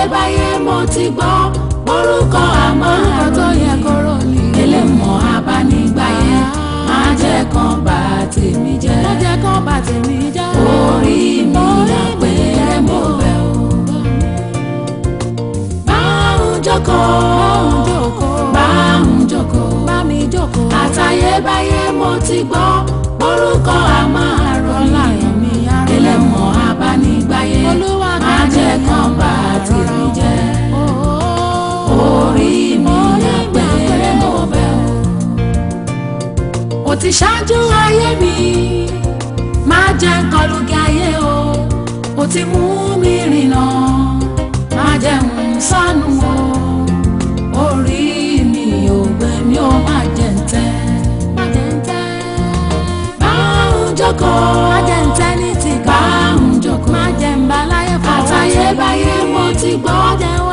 àtayébáyé mo ti gbọ́ orúkọ àmọ́ tó yẹ kóró ni ẹlẹ́mọ̀ abánigbáyé má jẹ́ kán bà tèmi jẹ́ má jẹ́ kán bà tèmi jẹ́ orí mi àpẹẹrẹ mo bẹ̀ o. báhùn jókòó bá mi jókòó àtayébáyé mo ti gbọ́ orúkọ àmọ́ àròyìn mi ẹlẹ́mọ̀ abánigbáyé má jẹ́ kán bà tèmi jẹ́ orí mi àpẹẹrẹ mo bẹ̀ o. ó ti ṣáájú ayé mi má jẹ́ kọlùkì ayé o ó ti mú mi rìnà má jẹ́ ń sọnù o orí mi ò gbé mi ò má jẹ́ ń tẹ́ báhùn jókòó má jẹ́ ń tẹ́ ní tìkà báhùn jókòó má jẹ́ ń bá láyé fọwọ́ àtayébáyé mo ti gbọ́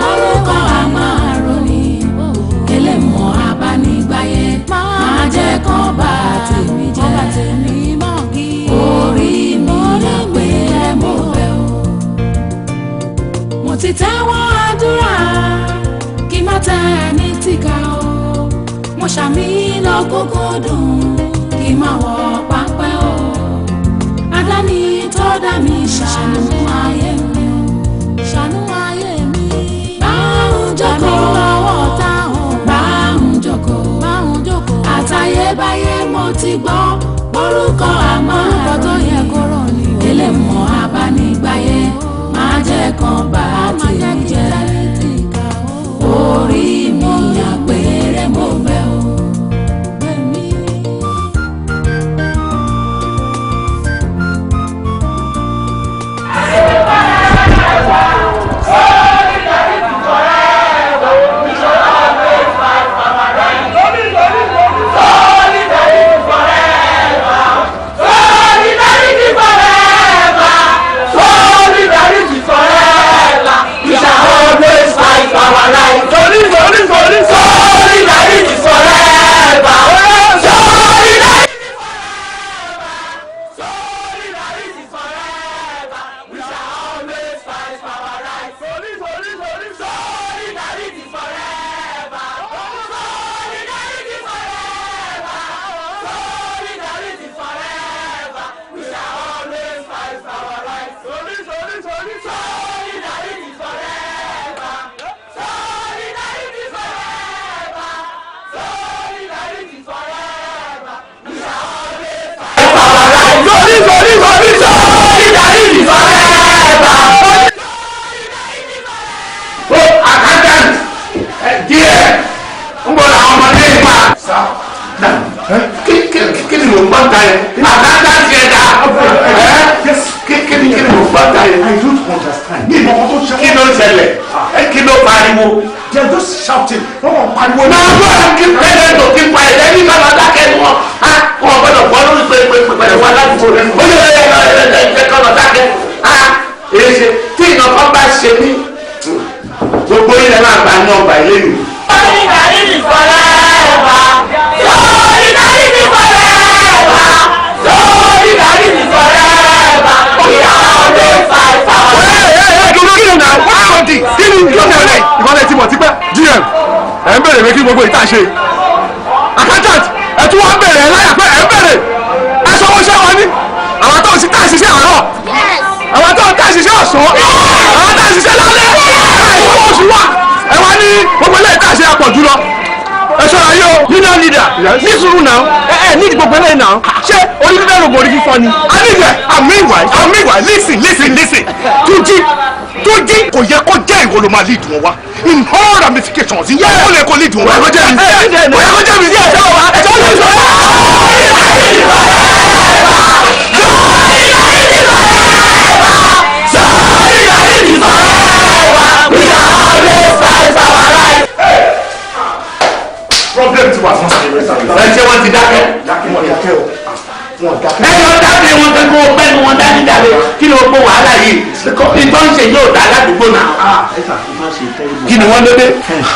orúkọ àmọ́ àròyìn ẹlẹ́mọ̀ abánigbáyé má jẹ́ kán bà tèmi jẹ́ orí mi àpẹẹrẹ mo bẹ̀ o. mo ti tẹ́wọ́ àdúrà kí má tẹ́ ní tìkà o mo ṣàmì lọ́kùnkúndùn kí má wọ pápẹ́ o adáni tó dá mi ṣàánú ayé mi ṣàánú ayé mi báhùn jókòó àtayébáyé mo ti gbọ́ orúkọ àmọ́ tó yẹ kóró ni ẹlẹ́mọ̀ abánigbáyé má jẹ́ kán bà tèmi jẹ́ orí mi àpẹẹrẹ mo bẹ̀ o. accountant ẹ tún wá bẹ̀rẹ̀ láyà pé ẹ bẹ̀rẹ̀ ẹ sọ wọ́n ṣẹ́ wọn ní àwọn tó ń ṣe tá à ń ṣiṣẹ́ àárọ̀ àwọn tó ń tá à ń ṣiṣẹ́ ọ̀sán àwọn tá à ń ṣiṣẹ́ lálẹ́ ìṣòwò oṣù wà ẹ wá ní gbogbo ilé ìta ṣe àpọ̀ jùlọ ẹ ṣọ́ra yóò union leader ní sùúrù náà ẹ ní gbogbo ilé náà ṣé orí fífẹ́ rògbò orí fífọ́ ni. a ní ìwẹ̀ àmì ìwà listen Túnjí kò yẹ kó jẹ́ ìwọ ló máa lead wọn wá in all ramifications ìwọ ó lè kó lead wọn wá. kò yẹ kó jẹ́ mi sí ẹ̀ṣọ́ wa ẹ̀ṣọ́ lè sọ. problem ti wà fún ẹ ṣé wọ́n ti dákẹ́. wọ́n dákẹ́ o. ẹ yọ dábì wọn kẹ́kọ̀ọ́ ọgbẹ́ ni wọ́n dání jáde kí ló gbọ́ wàhálà yìí ìtọ́ ń ṣe yóò dá aládùúgbò náà. kí ni wọ́n lóde.